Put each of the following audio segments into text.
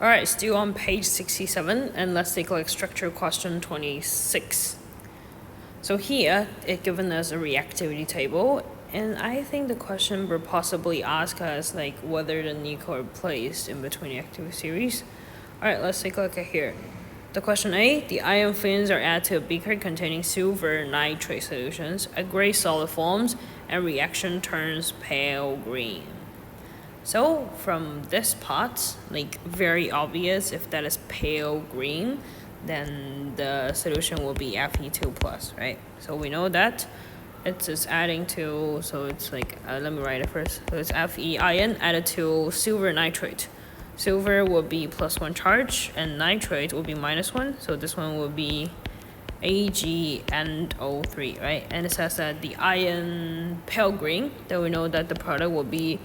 All right, still on page 67, and let's take like structure question 26. So here, it given us a reactivity table, and I think the question will possibly ask us like whether the nickel are placed in between the activity series. All right, let's take a look at here. The question A, the iron fins are added to a beaker containing silver nitrate solutions. A gray solid forms, and reaction turns pale green. So from this part, like very obvious, if that is pale green, then the solution will be Fe2 plus, right? So we know that it's just adding to, so it's like, let me write it first. So it's Fe iron added to silver nitrate. Silver will be +1 charge, and nitrate will be -1. So this one will be AgNO3, right? And it says that the iron pale green, then we know that the product will be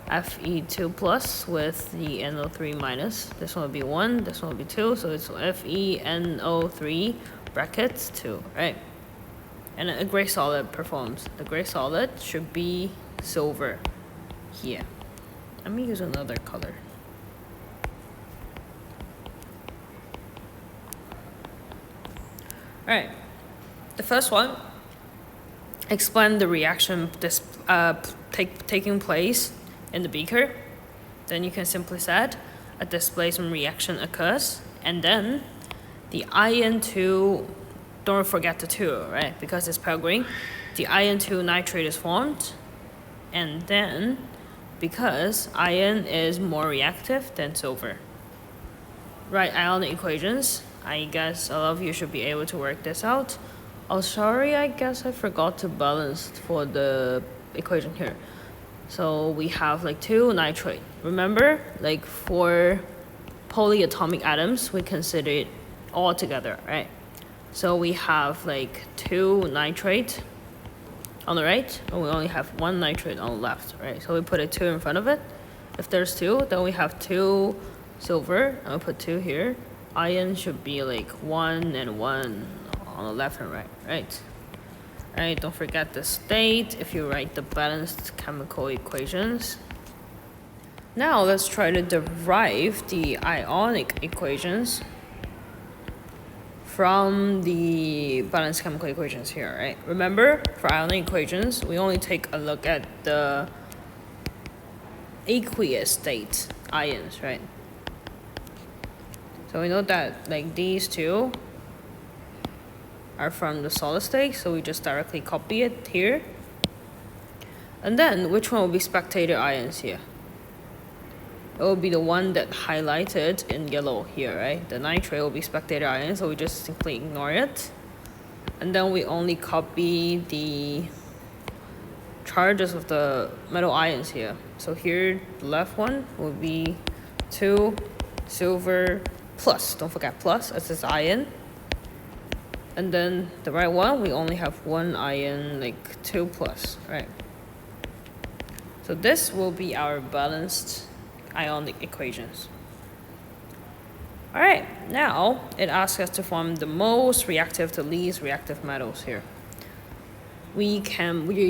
Fe2 plus with the NO3 minus. This one will be 1, this one will be 2, so it's FeNO3 brackets 2, right? And a gray solid performs. The gray solid should be silver here. Let me use another color. Alright, the first one, explain the reaction taking place in the beaker. Then you can simply say a displacement reaction occurs, and then the iron 2, don't forget the 2, right, because it's pale green, the iron 2 nitrate is formed, and then because iron is more reactive than silver. Right, ionic equations. I guess a lot of you should be able to work this out. Oh, sorry, I guess I forgot to balance for the equation here. So we have like 2 nitrate. Remember, like for polyatomic atoms, we consider it all together, right? So we have like 2 nitrate on the right, and we only have 1 nitrate on the left, right? So we put a 2 in front of it. If there's 2, then we have 2 silver, and we put 2 here. Iron should be like 1 and 1 on the left and right, right? Alright, don't forget the state if you write the balanced chemical equations. Now let's try to derive the ionic equations from the balanced chemical equations here, right? Remember, for ionic equations, we only take a look at the aqueous state ions, right? So we know that like these two are from the solid state, so we just directly copy it here. And then which one will be spectator ions here? It will be the one that highlighted in yellow here, right? The nitrate will be spectator ion, so we just simply ignore it. And then we only copy the charges of the metal ions here. So here, the left one will be 2 silver plus, don't forget plus, as is iron. And then the right one, we only have 1 iron, like 2 plus, right? So this will be our balanced ionic equations. Alright, now it asks us to form the most reactive to least reactive metals here. We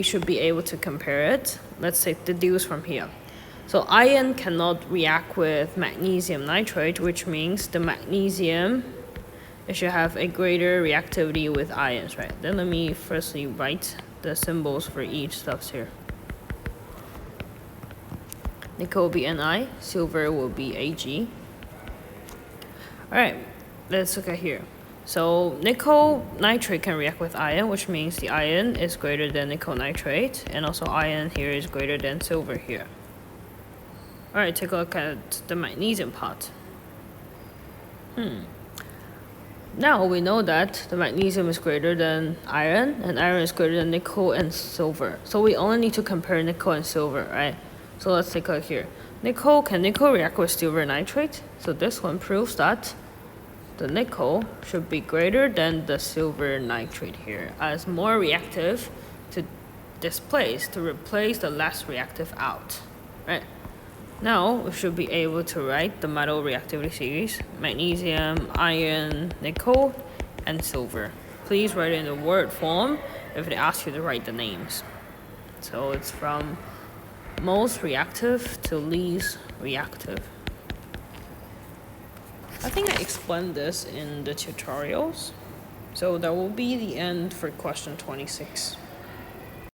should be able to compare it. Let's deduce from here. So iron cannot react with magnesium nitrate, which means the magnesium, it should have a greater reactivity with ions, right? Then let me firstly write the symbols for each stuff here. Nickel will be Ni, silver will be Ag. Alright, let's look at here. So nickel nitrate can react with iron, which means the iron is greater than nickel nitrate, and also iron here is greater than silver here. Alright, take a look at the magnesium part. Now we know that the magnesium is greater than iron, and iron is greater than nickel and silver. So we only need to compare nickel and silver, right? So let's take a look here. Can nickel react with silver nitrate? So this one proves that the nickel should be greater than the silver nitrate here, as more reactive to replace the less reactive out, right? Now we should be able to write the metal reactivity series: magnesium, iron, nickel, and silver. Please write it in the word form if it asks you to write the names. So it's from most reactive to least reactive. I think I explained this in the tutorials. So that will be the end for question 26.